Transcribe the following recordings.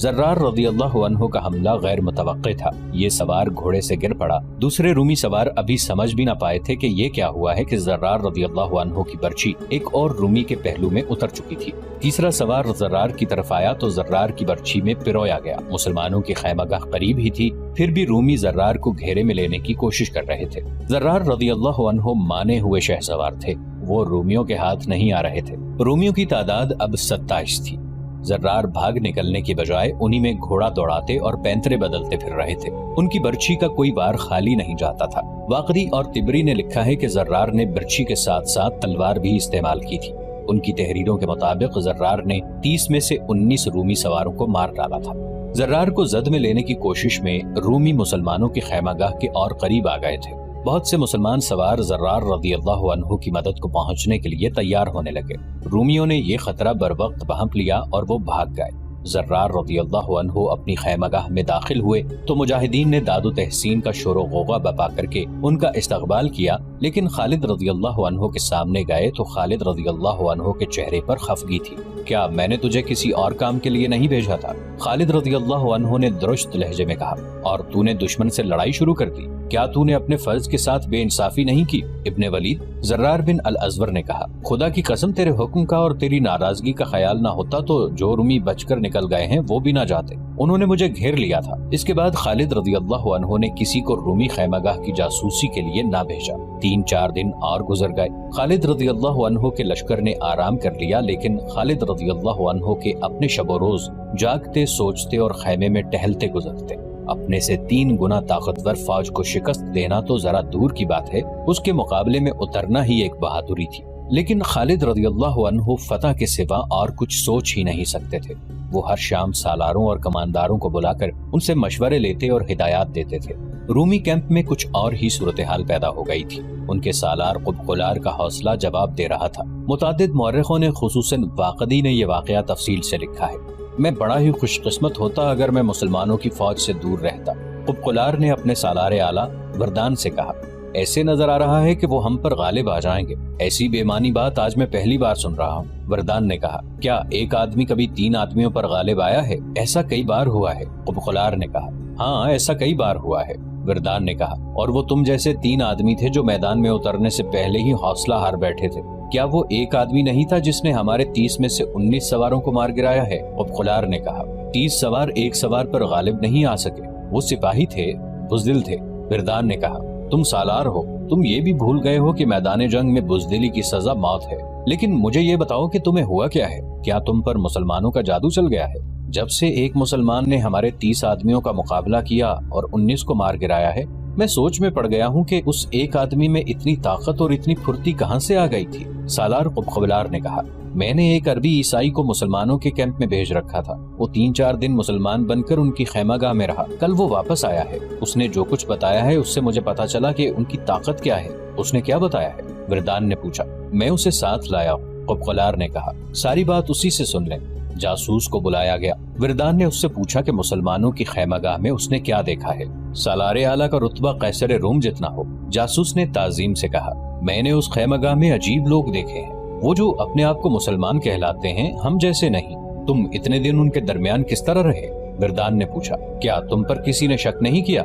زرار رضی اللہ عنہ کا حملہ غیر متوقع تھا۔ یہ سوار گھوڑے سے گر پڑا۔ دوسرے رومی سوار ابھی سمجھ بھی نہ پائے تھے کہ یہ کیا ہوا ہے کہ زرار رضی اللہ عنہ کی برچی ایک اور رومی کے پہلو میں اتر چکی تھی۔ تیسرا سوار زرار کی طرف آیا تو زرار کی برچی میں پرویا گیا۔ مسلمانوں کی خیمہ گاہ قریب ہی تھی، پھر بھی رومی زرار کو گھیرے میں لینے کی کوشش کر رہے تھے۔ زرار رضی اللہ عنہ مانے ہوئے شہسوار تھے، وہ رومیوں کے ہاتھ نہیں آ رہے تھے۔ رومیوں کی تعداد اب 27 تھی۔ زرار بھاگ نکلنے کی بجائے انہی میں گھوڑا دوڑاتے اور پینترے بدلتے پھر رہے تھے۔ ان کی برچی کا کوئی بار خالی نہیں جاتا تھا۔ واقدی اور طبری نے لکھا ہے کہ زرار نے برچی کے ساتھ ساتھ تلوار بھی استعمال کی تھی۔ ان کی تحریروں کے مطابق زرار نے 30 میں سے 19 رومی سواروں کو مار ڈالا تھا۔ زرار کو زد میں لینے کی کوشش میں رومی مسلمانوں کی خیمہ گاہ کے اور قریب آ گئے تھے۔ بہت سے مسلمان سوار زرار رضی اللہ عنہ کی مدد کو پہنچنے کے لیے تیار ہونے لگے۔ رومیوں نے یہ خطرہ بر وقت بھانپ لیا اور وہ بھاگ گئے۔ زرار رضی اللہ عنہ اپنی خیمہ گاہ میں داخل ہوئے تو مجاہدین نے داد و تحسین کا شور و غوغا بپا کر کے ان کا استقبال کیا، لیکن خالد رضی اللہ عنہ کے سامنے گئے تو خالد رضی اللہ عنہ کے چہرے پر خفگی تھی۔ کیا میں نے تجھے کسی اور کام کے لیے نہیں بھیجا تھا؟ خالد رضی اللہ عنہ نے درست لہجے میں کہا۔ اور تو نے دشمن سے لڑائی شروع کر دی؟ کیا تو نے اپنے فرض کے ساتھ بے انصافی نہیں کی ابن ولید؟ زرار بن الازور نے کہا، خدا کی قسم تیرے حکم کا اور تیری ناراضگی کا خیال نہ ہوتا تو جو رومی بچ کر نکل گئے ہیں وہ بھی نہ جاتے۔ انہوں نے مجھے گھیر لیا تھا۔ اس کے بعد خالد رضی اللہ عنہ نے کسی کو رومی خیمہ گاہ کی جاسوسی کے لیے نہ بھیجا۔ 3-4 دن اور گزر گئے۔ خالد رضی اللہ عنہ کے لشکر نے آرام کر لیا، لیکن خالد رضی اللہ عنہ کے اپنے شب و روز جاگتے، سوچتے اور خیمے میں ٹہلتے گزرتے۔ اپنے سے 3 گنا طاقتور فوج کو شکست دینا تو ذرا دور کی بات ہے، اس کے مقابلے میں اترنا ہی ایک بہادری تھی۔ لیکن خالد رضی اللہ عنہ فتح کے سوا اور کچھ سوچ ہی نہیں سکتے تھے۔ وہ ہر شام سالاروں اور کمانداروں کو بلا کر ان سے مشورے لیتے اور ہدایات دیتے تھے۔ رومی کیمپ میں کچھ اور ہی صورتحال پیدا ہو گئی تھی۔ ان کے سالار قبقلار کا حوصلہ جواب دے رہا تھا۔ متعدد مورخوں نے خصوصاً واقدی نے یہ واقعہ تفصیل سے لکھا ہے۔ میں بڑا ہی خوش قسمت ہوتا اگر میں مسلمانوں کی فوج سے دور رہتا۔ قبقلار نے اپنے سالار اعلیٰ وردان سے کہا، ایسے نظر آ رہا ہے کہ وہ ہم پر غالب آ جائیں گے۔ ایسی بے معنی بات آج میں پہلی بار سن رہا ہوں۔ وردان نے کہا، کیا ایک آدمی کبھی 3 آدمیوں پر غالب آیا ہے؟ ایسا کئی بار ہوا ہے۔ قبقلار نے کہا، ہاں ایسا کئی بار ہوا ہے۔ وردان نے کہا، اور وہ تم جیسے 3 آدمی تھے جو میدان میں اترنے سے پہلے ہی حوصلہ ہار بیٹھے تھے۔ کیا وہ ایک آدمی نہیں تھا جس نے ہمارے 30 میں سے 19 سواروں کو مار گرایا ہے؟ قبقلار نے کہا، 30 سوار ایک سوار پر غالب نہیں آ سکے، وہ سپاہی تھے، بزدل تھے۔ وردان نے کہا، تم سالار ہو، تم یہ بھی بھول گئے ہو کہ میدان جنگ میں بزدلی کی سزا موت ہے۔ لیکن مجھے یہ بتاؤ کہ تمہیں ہوا کیا ہے؟ کیا تم پر مسلمانوں کا جادو چل گیا ہے؟ جب سے ایک مسلمان نے ہمارے 30 آدمیوں کا مقابلہ کیا اور 19 کو مار گرایا ہے، میں سوچ میں پڑ گیا ہوں کہ اس ایک آدمی میں اتنی طاقت اور اتنی پھرتی کہاں سے آ گئی تھی؟ سالار قبقلار نے کہا، میں نے ایک عربی عیسائی کو مسلمانوں کے کیمپ میں بھیج رکھا تھا۔ وہ 3-4 دن مسلمان بن کر ان کی خیمہ گاہ میں رہا۔ کل وہ واپس آیا ہے۔ اس نے جو کچھ بتایا ہے اس سے مجھے پتا چلا کہ ان کی طاقت کیا ہے۔ اس نے کیا بتایا ہے؟ وردان نے پوچھا۔ میں اسے ساتھ لایا ہوں، قبقلار نے کہا، ساری بات اسی سے سن لیں۔ جاسوس کو بلایا گیا۔ وردان نے اس سے پوچھا کہ مسلمانوں کی خیمہ گاہ میں اس نے کیا دیکھا ہے۔ سالار اعلیٰ کا رتبہ قیصر روم جتنا ہو۔ جاسوس نے تعظیم سے کہا، میں نے اس خیمہ گاہ میں عجیب لوگ دیکھے ہیں، وہ جو اپنے آپ کو مسلمان کہلاتے ہیں، ہم جیسے نہیں۔ تم اتنے دن ان کے درمیان کس طرح رہے؟ وردان نے پوچھا، کیا تم پر کسی نے شک نہیں کیا؟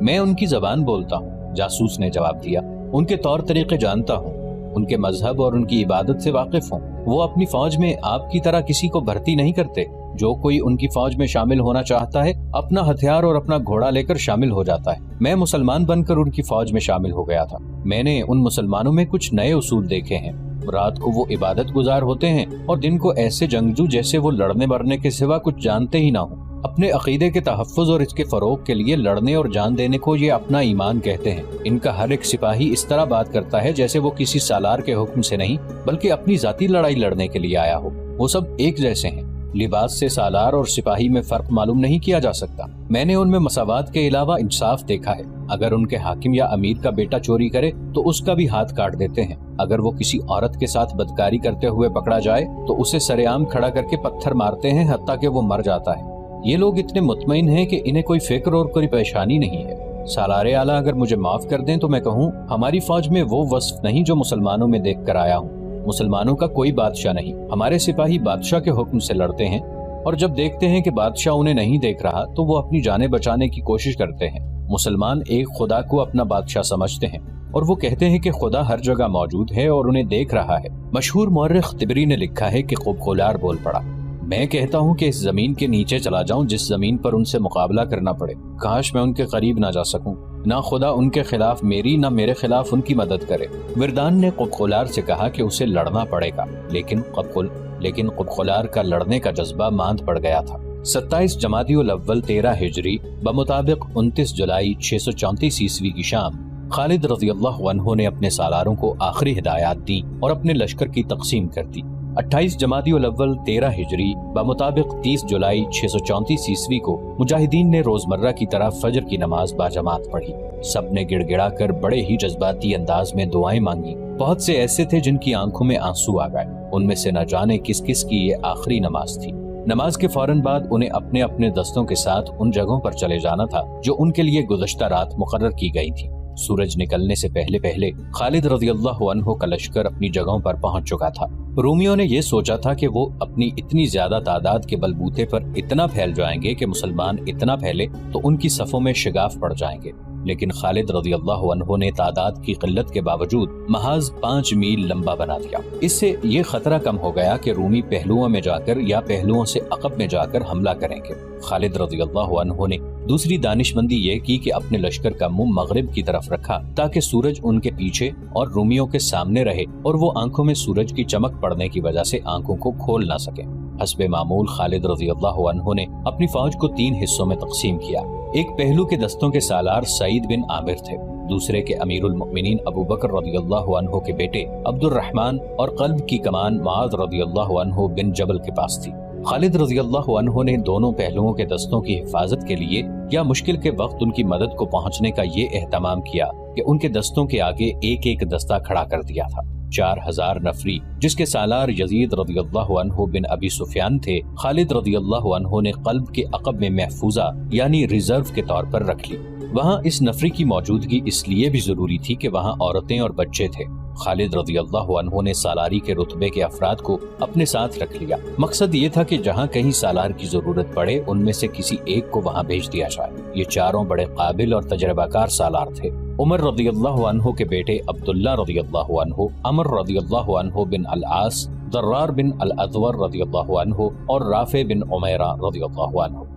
میں ان کی زبان بولتا ہوں، جاسوس نے جواب دیا، ان کے طور طریقے جانتا ہوں، ان کے مذہب اور ان کی عبادت سے واقف ہوں۔ وہ اپنی فوج میں آپ کی طرح کسی کو بھرتی نہیں کرتے۔ جو کوئی ان کی فوج میں شامل ہونا چاہتا ہے اپنا ہتھیار اور اپنا گھوڑا لے کر شامل ہو جاتا ہے۔ میں مسلمان بن کر ان کی فوج میں شامل ہو گیا تھا۔ میں نے ان مسلمانوں میں کچھ نئے اصول دیکھے ہیں۔ رات کو وہ عبادت گزار ہوتے ہیں اور دن کو ایسے جنگجو جیسے وہ لڑنے مرنے کے سوا کچھ جانتے ہی نہ ہوں۔ اپنے عقیدے کے تحفظ اور اس کے فروغ کے لیے لڑنے اور جان دینے کو یہ اپنا ایمان کہتے ہیں۔ ان کا ہر ایک سپاہی اس طرح بات کرتا ہے جیسے وہ کسی سالار کے حکم سے نہیں بلکہ اپنی ذاتی لڑائی لڑنے کے لیے آیا ہو۔ وہ سب ایک جیسے ہیں۔ لباس سے سالار اور سپاہی میں فرق معلوم نہیں کیا جا سکتا۔ میں نے ان میں مساوات کے علاوہ انصاف دیکھا ہے۔ اگر ان کے حاکم یا امیر کا بیٹا چوری کرے تو اس کا بھی ہاتھ کاٹ دیتے ہیں۔ اگر وہ کسی عورت کے ساتھ بدکاری کرتے ہوئے پکڑا جائے تو اسے سرعام کھڑا کر کے پتھر مارتے ہیں حتیٰ کہ وہ مر جاتا ہے۔ یہ لوگ اتنے مطمئن ہیں کہ انہیں کوئی فکر اور کوئی پریشانی نہیں ہے۔ سالار اعلیٰ اگر مجھے معاف کر دیں تو میں کہوں، ہماری فوج میں وہ وصف نہیں جو مسلمانوں میں دیکھ کر آیا ہوں۔ مسلمانوں کا کوئی بادشاہ نہیں، ہمارے سپاہی بادشاہ کے حکم سے لڑتے ہیں۔ اور جب دیکھتے ہیں کہ بادشاہ انہیں نہیں دیکھ رہا تو وہ اپنی جانیں بچانے کی کوشش کرتے ہیں۔ مسلمان ایک خدا کو اپنا بادشاہ سمجھتے ہیں اور وہ کہتے ہیں کہ خدا ہر جگہ موجود ہے اور انہیں دیکھ رہا ہے۔ مشہور مورخ طبری نے لکھا ہے کہ قبقلار بول پڑا، میں کہتا ہوں کہ اس زمین کے نیچے چلا جاؤں جس زمین پر ان سے مقابلہ کرنا پڑے، کاش میں ان کے قریب نہ جا سکوں، نہ خدا ان کے خلاف میری نہ میرے خلاف ان کی مدد کرے۔ وردان نے قبقلار سے کہا کہ اسے لڑنا پڑے گا، لیکن قبقلار کا لڑنے کا جذبہ ماند پڑ گیا تھا۔ 27 جمادی الاول 13 ہجری بمطابق 29 جولائی 634 عیسوی کی شام خالد رضی اللہ عنہ نے اپنے سالاروں کو آخری ہدایات دی اور اپنے لشکر کی تقسیم کر دی۔ 28 جمادی الاول 13 ہجری بمطابق 30 جولائی 634 عیسوی کو مجاہدین نے روزمرہ کی طرح فجر کی نماز باجماعت پڑھی۔ سب نے گڑ گڑا کر بڑے ہی جذباتی انداز میں دعائیں مانگی۔ بہت سے ایسے تھے جن کی آنکھوں میں آنسو آ گئے، ان میں سے نہ جانے کس کس کی یہ آخری نماز تھی۔ نماز کے فوراً بعد انہیں اپنے اپنے دستوں کے ساتھ ان جگہوں پر چلے جانا تھا جو ان کے لیے گزشتہ رات مقرر کی گئی تھی۔ سورج نکلنے سے پہلے خالد رضی اللہ عنہ کا لشکر اپنی جگہوں پر پہنچ چکا تھا۔ رومیوں نے یہ سوچا تھا کہ وہ اپنی اتنی زیادہ تعداد کے بلبوتے پر اتنا پھیل جائیں گے کہ مسلمان اتنا پھیلے تو ان کی صفوں میں شگاف پڑ جائیں گے، لیکن خالد رضی اللہ عنہ نے تعداد کی قلت کے باوجود محاذ 5 میل لمبا بنا دیا۔ اس سے یہ خطرہ کم ہو گیا کہ رومی پہلوؤں میں جا کر یا پہلوؤں سے عقب میں جا کر حملہ کریں گے۔ خالد رضی اللہ عنہ نے دوسری دانشمندی یہ کی کہ اپنے لشکر کا منہ مغرب کی طرف رکھا تاکہ سورج ان کے پیچھے اور رومیوں کے سامنے رہے اور وہ آنکھوں میں سورج کی چمک پڑنے کی وجہ سے آنکھوں کو کھول نہ سکے۔ حسب معمول خالد رضی اللہ عنہ نے اپنی فوج کو 3 حصوں میں تقسیم کیا۔ ایک پہلو کے دستوں کے سالار سعید بن عامر تھے، دوسرے کے امیر المؤمنین ابو بکر رضی اللہ عنہ کے بیٹے عبد الرحمن اور قلب کی کمان معاذ رضی اللہ عنہ بن جبل کے پاس تھی۔ خالد رضی اللہ عنہ نے دونوں پہلوؤں کے دستوں کی حفاظت کے لیے یا مشکل کے وقت ان کی مدد کو پہنچنے کا یہ اہتمام کیا کہ ان کے دستوں کے آگے ایک ایک دستہ کھڑا کر دیا تھا۔ 4000 نفری جس کے سالار یزید رضی اللہ عنہ بن ابی سفیان تھے، خالد رضی اللہ عنہ نے قلب کے عقب میں محفوظہ یعنی ریزرو کے طور پر رکھ لی۔ وہاں اس نفری کی موجودگی اس لیے بھی ضروری تھی کہ وہاں عورتیں اور بچے تھے۔ خالد رضی اللہ عنہ نے سالاری کے رتبے کے افراد کو اپنے ساتھ رکھ لیا۔ مقصد یہ تھا کہ جہاں کہیں سالار کی ضرورت پڑے ان میں سے کسی ایک کو وہاں بھیج دیا جائے۔ یہ چاروں بڑے قابل اور تجربہ کار سالار تھے۔ عمر رضی اللہ عنہ کے بیٹے عبداللہ رضی اللہ عنہ، عمر رضی اللہ عنہ بن العاص، ضرار بن الادور رضی اللہ عنہ اور رافع بن عمیرہ رضی اللہ عنہ۔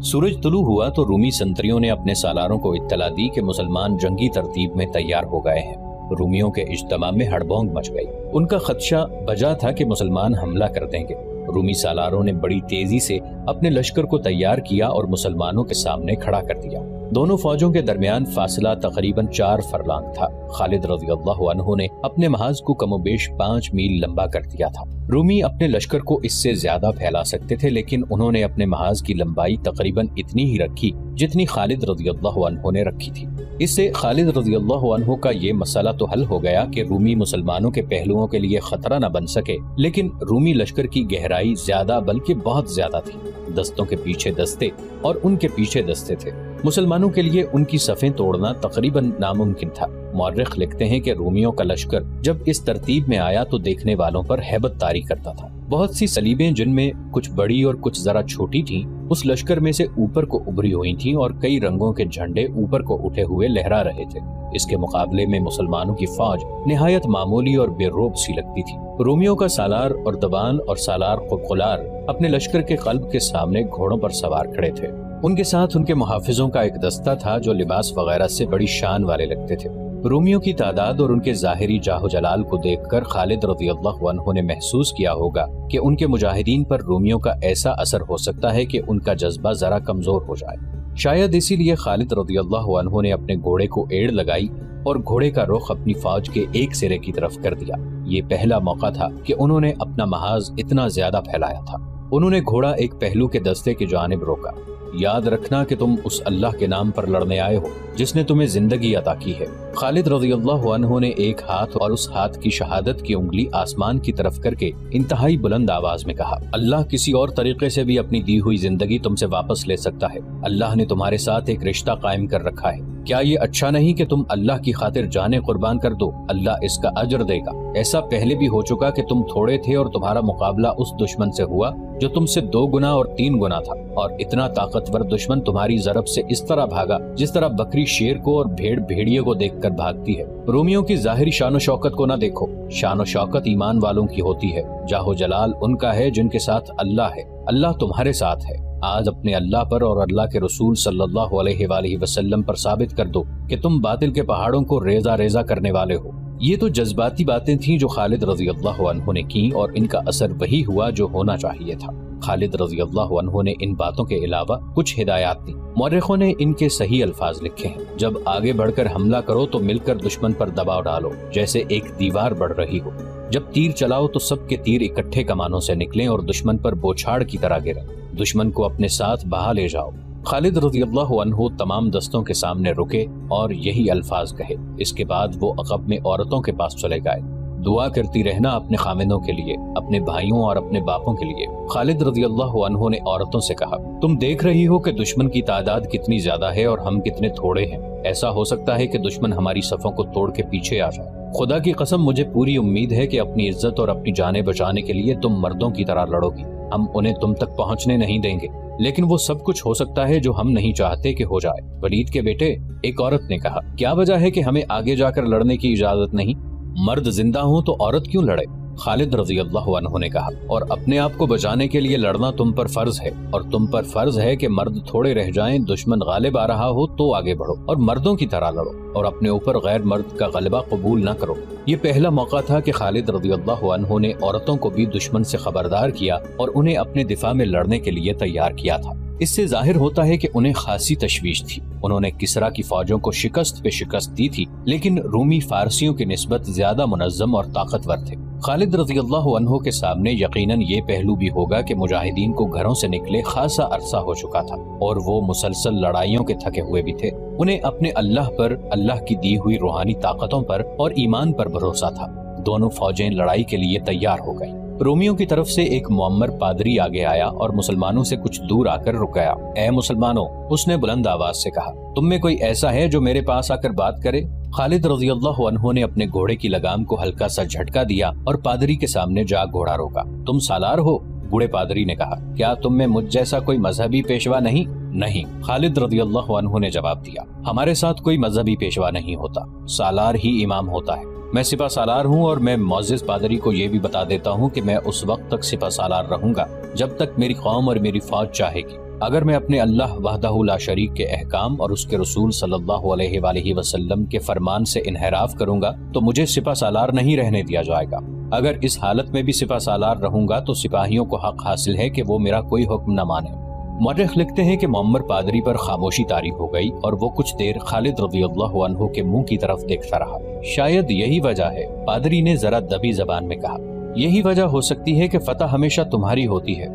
سورج طلوع ہوا تو رومی سنتریوں نے اپنے سالاروں کو اطلاع دی کہ مسلمان جنگی ترتیب میں تیار ہو گئے ہیں۔ رومیوں کے اجتماع میں ہڑبونگ مچ گئی، ان کا خدشہ بجا تھا کہ مسلمان حملہ کر دیں گے۔ رومی سالاروں نے بڑی تیزی سے اپنے لشکر کو تیار کیا اور مسلمانوں کے سامنے کھڑا کر دیا۔ دونوں فوجوں کے درمیان فاصلہ تقریباً 4 فرلانگ تھا۔ خالد رضی اللہ عنہ نے اپنے محاذ کو کم و بیش 5 میل لمبا کر دیا تھا۔ رومی اپنے لشکر کو اس سے زیادہ پھیلا سکتے تھے، لیکن انہوں نے اپنے محاذ کی لمبائی تقریباً اتنی ہی رکھی جتنی خالد رضی اللہ عنہ نے رکھی تھی۔ اس سے خالد رضی اللہ عنہ کا یہ مسئلہ تو حل ہو گیا کہ رومی مسلمانوں کے پہلوؤں کے لیے خطرہ نہ بن سکے، لیکن رومی لشکر کی گہرائی زیادہ بلکہ بہت زیادہ تھی۔ دستوں کے پیچھے دستے اور ان کے پیچھے دستے تھے۔ مسلمانوں کے لیے ان کی صفیں توڑنا تقریباً ناممکن تھا۔ مورخ لکھتے ہیں کہ رومیوں کا لشکر جب اس ترتیب میں آیا تو دیکھنے والوں پر ہیبت طاری کرتا تھا۔ بہت سی صلیبیں جن میں کچھ بڑی اور کچھ ذرا چھوٹی تھیں اس لشکر میں سے اوپر کو ابھری ہوئی تھیں اور کئی رنگوں کے جھنڈے اوپر کو اٹھے ہوئے لہرا رہے تھے۔ اس کے مقابلے میں مسلمانوں کی فوج نہایت معمولی اور بے روب سی لگتی تھی۔ رومیوں کا سالار اور دبان اور سالار قبقلار اپنے لشکر کے قلب کے سامنے گھوڑوں پر سوار کھڑے تھے۔ ان کے ساتھ ان کے محافظوں کا ایک دستہ تھا جو لباس وغیرہ سے بڑی شان والے لگتے تھے۔ رومیوں کی تعداد اور ان کے ظاہری جاہ و جلال کو دیکھ کر خالد رضی اللہ عنہ نے محسوس کیا ہوگا کہ ان کے مجاہدین پر رومیوں کا ایسا اثر ہو سکتا ہے کہ ان کا جذبہ ذرا کمزور ہو جائے۔ شاید اسی لیے خالد رضی اللہ عنہ نے اپنے گھوڑے کو ایڑ لگائی اور گھوڑے کا رخ اپنی فوج کے ایک سرے کی طرف کر دیا۔ یہ پہلا موقع تھا کہ انہوں نے اپنا محاذ اتنا زیادہ پھیلایا تھا۔ انہوں نے گھوڑا ایک پہلو کے دستے کی جانب روکا۔ یاد رکھنا کہ تم اس اللہ کے نام پر لڑنے آئے ہو جس نے تمہیں زندگی عطا کی ہے۔ خالد رضی اللہ عنہ نے ایک ہاتھ اور اس ہاتھ کی شہادت کی انگلی آسمان کی طرف کر کے انتہائی بلند آواز میں کہا، اللہ کسی اور طریقے سے بھی اپنی دی ہوئی زندگی تم سے واپس لے سکتا ہے۔ اللہ نے تمہارے ساتھ ایک رشتہ قائم کر رکھا ہے، کیا یہ اچھا نہیں کہ تم اللہ کی خاطر جانیں قربان کر دو؟ اللہ اس کا اجر دے گا۔ ایسا پہلے بھی ہو چکا کہ تم تھوڑے تھے اور تمہارا مقابلہ اس دشمن سے ہوا جو تم سے 2 گنا اور 3 گنا تھا، اور اتنا طاقتور دشمن تمہاری ضرب سے اس طرح بھاگا جس طرح بکری شیر کو اور بھیڑ بھیڑیے کو دیکھ کر بھاگتی ہے۔ رومیوں کی ظاہری شان و شوکت کو نہ دیکھو، شان و شوکت ایمان والوں کی ہوتی ہے، جاہ و جلال ان کا ہے جن کے ساتھ اللہ ہے۔ اللہ تمہارے ساتھ ہے۔ آج اپنے اللہ پر اور اللہ کے رسول صلی اللہ علیہ وآلہ وسلم پر ثابت کر دو کہ تم باطل کے پہاڑوں کو ریزہ ریزہ کرنے والے ہو۔ یہ تو جذباتی باتیں تھیں جو خالد رضی اللہ عنہ نے کی، اور ان کا اثر وہی ہوا جو ہونا چاہیے تھا۔ خالد رضی اللہ عنہ نے ان باتوں کے علاوہ کچھ ہدایات دی۔ مورخوں نے ان کے صحیح الفاظ لکھے ہیں، جب آگے بڑھ کر حملہ کرو تو مل کر دشمن پر دباؤ ڈالو جیسے ایک دیوار بڑھ رہی ہو۔ جب تیر چلاؤ تو سب کے تیر اکٹھے کمانوں سے نکلیں اور دشمن پر بوچھاڑ کی طرح گریں۔ دشمن کو اپنے ساتھ بہا لے جاؤ۔ خالد رضی اللہ عنہ تمام دستوں کے سامنے رکے اور یہی الفاظ کہے۔ اس کے بعد وہ عقب میں عورتوں کے پاس چلے گئے۔ دعا کرتی رہنا اپنے خامندوں کے لیے، اپنے بھائیوں اور اپنے باپوں کے لیے۔ خالد رضی اللہ عنہ نے عورتوں سے کہا، تم دیکھ رہی ہو کہ دشمن کی تعداد کتنی زیادہ ہے اور ہم کتنے تھوڑے ہیں۔ ایسا ہو سکتا ہے کہ دشمن ہماری صفوں کو توڑ کے پیچھے آ جائے۔ خدا کی قسم مجھے پوری امید ہے کہ اپنی عزت اور اپنی جانیں بچانے کے لیے تم مردوں کی طرح لڑو گی۔ ہم انہیں تم تک پہنچنے نہیں دیں گے، لیکن وہ سب کچھ ہو سکتا ہے جو ہم نہیں چاہتے کہ ہو جائے۔ ولید کے بیٹے، ایک عورت نے کہا، کیا وجہ ہے کہ ہمیں آگے جا کر لڑنے کی اجازت نہیں؟ مرد زندہ ہوں تو عورت کیوں لڑے؟ خالد رضی اللہ عنہ نے کہا، اور اپنے آپ کو بچانے کے لیے لڑنا تم پر فرض ہے، اور تم پر فرض ہے کہ مرد تھوڑے رہ جائیں، دشمن غالب آ رہا ہو تو آگے بڑھو اور مردوں کی طرح لڑو، اور اپنے اوپر غیر مرد کا غلبہ قبول نہ کرو۔ یہ پہلا موقع تھا کہ خالد رضی اللہ عنہ نے عورتوں کو بھی دشمن سے خبردار کیا اور انہیں اپنے دفاع میں لڑنے کے لیے تیار کیا تھا۔ اس سے ظاہر ہوتا ہے کہ انہیں خاصی تشویش تھی۔ انہوں نے کسرا کی فوجوں کو شکست پہ شکست دی تھی، لیکن رومی فارسیوں کی نسبت زیادہ منظم اور طاقتور تھے۔ خالد رضی اللہ عنہ کے سامنے یقیناً یہ پہلو بھی ہوگا کہ مجاہدین کو گھروں سے نکلے خاصا عرصہ ہو چکا تھا، اور وہ مسلسل لڑائیوں کے تھکے ہوئے بھی تھے۔ انہیں اپنے اللہ پر، اللہ کی دی ہوئی روحانی طاقتوں پر اور ایمان پر بھروسہ تھا۔ دونوں فوجیں لڑائی کے لیے تیار ہو گئیں۔ رومیوں کی طرف سے ایک معمر پادری آگے آیا اور مسلمانوں سے کچھ دور آ کر رک گیا۔ اے مسلمانوں، اس نے بلند آواز سے کہا، تم میں کوئی ایسا ہے جو میرے پاس آ کر بات کرے؟ خالد رضی اللہ عنہ نے اپنے گھوڑے کی لگام کو ہلکا سا جھٹکا دیا اور پادری کے سامنے جا گھوڑا روکا۔ تم سالار ہو؟ بوڑھے پادری نے کہا، کیا تم میں مجھ جیسا کوئی مذہبی پیشوا نہیں؟ نہیں، خالد رضی اللہ عنہ نے جواب دیا، ہمارے ساتھ کوئی مذہبی پیشوا نہیں ہوتا، سالار ہی امام ہوتا ہے۔ میں سپہ سالار ہوں، اور میں معزز پادری کو یہ بھی بتا دیتا ہوں کہ میں اس وقت تک سپہ سالار رہوں گا جب تک میری قوم اور میری فوج چاہے گی۔ اگر میں اپنے اللہ وحدہ لا شریک کے احکام اور اس کے رسول صلی اللہ علیہ وآلہ وسلم کے فرمان سے انحراف کروں گا تو مجھے سپہ سالار نہیں رہنے دیا جائے گا۔ اگر اس حالت میں بھی سپہ سالار رہوں گا تو سپاہیوں کو حق حاصل ہے کہ وہ میرا کوئی حکم نہ مانے۔ مورخ لکھتے ہیں کہ معمر پادری پر خاموشی طاری ہو گئی اور وہ کچھ دیر خالد رضی اللہ عنہ کے منہ کی طرف دیکھتا رہا۔ شاید یہی وجہ ہے، پادری نے ذرا دبی زبان میں کہا، یہی وجہ ہو سکتی ہے کہ فتح ہمیشہ تمہاری ہوتی ہے۔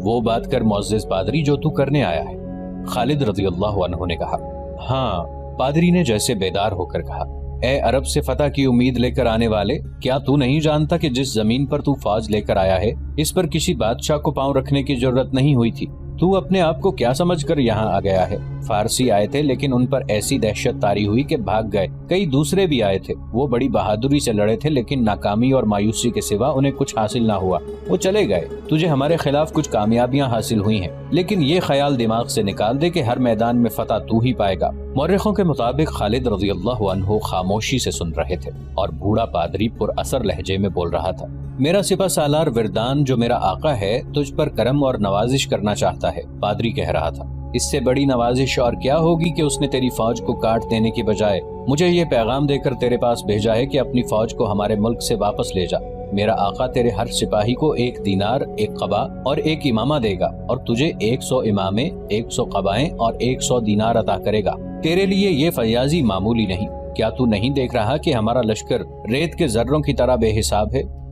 وہ بات کر معزز پادری جو تو کرنے آیا ہے۔ خالد رضی اللہ عنہ نے کہا، ہاں۔ پادری نے جیسے بیدار ہو کر کہا، اے عرب سے فتح کی امید لے کر آنے والے، کیا تو نہیں جانتا کہ جس زمین پر تو فوج لے کر آیا ہے اس پر کسی بادشاہ کو پاؤں رکھنے کی ضرورت نہیں ہوئی تھی؟ تو اپنے آپ کو کیا سمجھ کر یہاں آ گیا ہے؟ فارسی آئے تھے لیکن ان پر ایسی دہشت طاری ہوئی کہ بھاگ گئے۔ کئی دوسرے بھی آئے تھے، وہ بڑی بہادری سے لڑے تھے لیکن ناکامی اور مایوسی کے سوا انہیں کچھ حاصل نہ ہوا، وہ چلے گئے۔ تجھے ہمارے خلاف کچھ کامیابیاں حاصل ہوئی ہیں، لیکن یہ خیال دماغ سے نکال دے کہ ہر میدان میں فتح تو ہی پائے گا۔ مورخوں کے مطابق خالد رضی اللہ عنہ خاموشی سے سن رہے تھے اور بوڑھا پادری پر اثر لہجے میں بول رہا تھا، میرا سپہ سالار وردان جو میرا آقا ہے تجھ پر کرم اور نوازش کرنا چاہتا ہے۔ پادری کہہ رہا تھا، اس سے بڑی نوازش اور کیا ہوگی کہ اس نے تیری فوج کو کاٹ دینے کی بجائے مجھے یہ پیغام دے کر تیرے پاس بھیجا ہے کہ اپنی فوج کو ہمارے ملک سے واپس لے جا۔ میرا آقا تیرے ہر سپاہی کو 1 دینار، 1 قبا اور 1 امامہ دے گا، اور تجھے 100 امامے، 100 قبائیں اور 100 دینار عطا کرے گا۔ تیرے لیے یہ فیاضی معمولی نہیں۔ کیا تو نہیں دیکھ رہا کہ ہمارا لشکر ریت کے ذروں کی طرح بے حساب ہے؟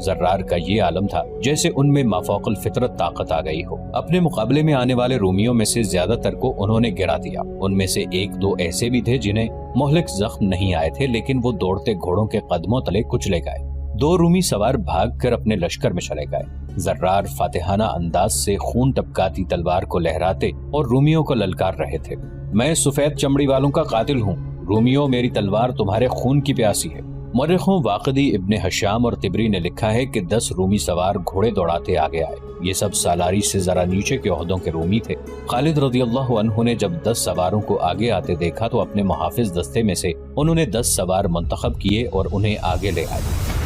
زرار کا یہ عالم تھا جیسے ان میں مافوق الفطرت طاقت آ گئی ہو۔ اپنے مقابلے میں آنے والے رومیوں میں سے زیادہ تر کو انہوں نے گرا دیا۔ ان میں سے ایک دو ایسے بھی تھے جنہیں مہلک زخم نہیں آئے تھے، لیکن وہ دوڑتے گھوڑوں کے قدموں تلے کچلے گئے۔ دو رومی سوار بھاگ کر اپنے لشکر میں چلے گئے۔ زرار فاتحانہ انداز سے خون ٹپکاتی تلوار کو لہراتے اور رومیوں کو للکار رہے تھے۔ میں سفید چمڑی والوں کا قاتل ہوں، رومیوں میری تلوار تمہارے خون کی پیاسی ہے۔ مورخوں واقدی، ابن حشام اور طبری نے لکھا ہے کہ 10 رومی سوار گھوڑے دوڑاتے آگے آئے۔ یہ سب سالاری سے ذرا نیچے کے عہدوں کے رومی تھے۔ خالد رضی اللہ عنہ نے جب 10 سواروں کو آگے آتے دیکھا تو اپنے محافظ دستے میں سے انہوں نے 10 سوار منتخب کیے اور انہیں آگے لے آئے۔